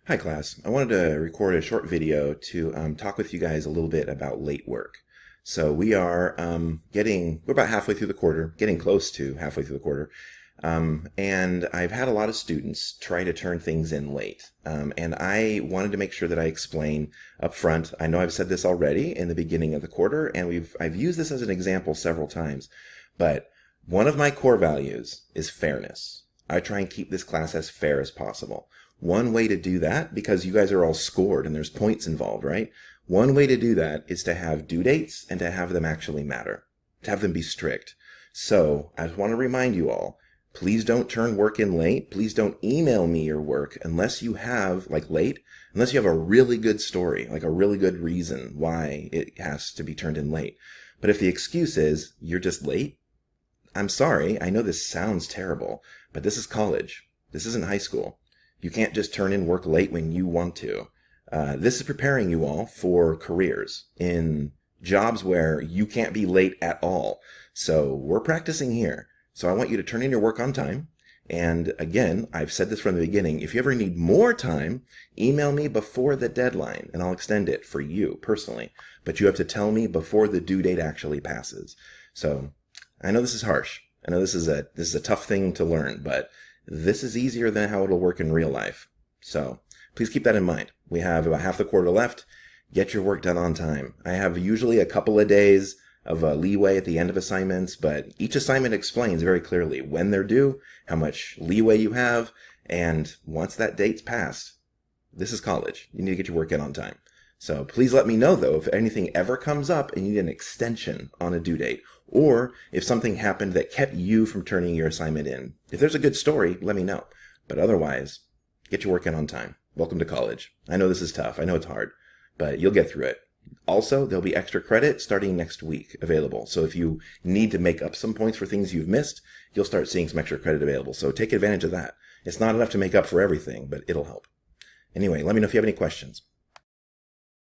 Hi class, I wanted to record a short video to talk with you guys a little bit about late work. So we are we're about halfway through the quarter, getting close to halfway through the quarter. And I've had a lot of students try to turn things in late. And I wanted to make sure that I explain up front. I know I've said this already in the beginning of the quarter, and I've used this as an example several times, but one of my core values is fairness. I try and keep this class as fair as possible. One way to do that, because you guys are all scored and there's points involved, right? One way to do that is to have due dates and to have them actually matter, to have them be strict. So I just want to remind you all, please don't turn work in late. Please don't email me your work unless you have, unless you have a really good story, like a really good reason why it has to be turned in late. But if the excuse is you're just late, I'm sorry. I know this sounds terrible, but this is college. This isn't high school. You can't just turn in work late when you want to. This is preparing you all for careers in jobs where you can't be late at all. So we're practicing here. So I want you to turn in your work on time. And again, I've said this from the beginning. If you ever need more time, email me before the deadline and I'll extend it for you personally. But you have to tell me before the due date actually passes. So I know this is harsh. I know this is a tough thing to learn, but this is easier than how it'll work in real life. So please keep that in mind. We have about half the quarter left. Get your work done on time. I have usually a couple of days of leeway at the end of assignments, but each assignment explains very clearly when they're due, how much leeway you have, and once that date's passed, this is college. You need to get your work in on time. So please let me know, though, if anything ever comes up and you need an extension on a due date, or if something happened that kept you from turning your assignment in. If there's a good story, let me know. But otherwise, get your work in on time. Welcome to college. I know this is tough. I know it's hard, but you'll get through it. Also, there'll be extra credit starting next week available. So if you need to make up some points for things you've missed, you'll start seeing some extra credit available. So take advantage of that. It's not enough to make up for everything, but it'll help. Anyway, let me know if you have any questions.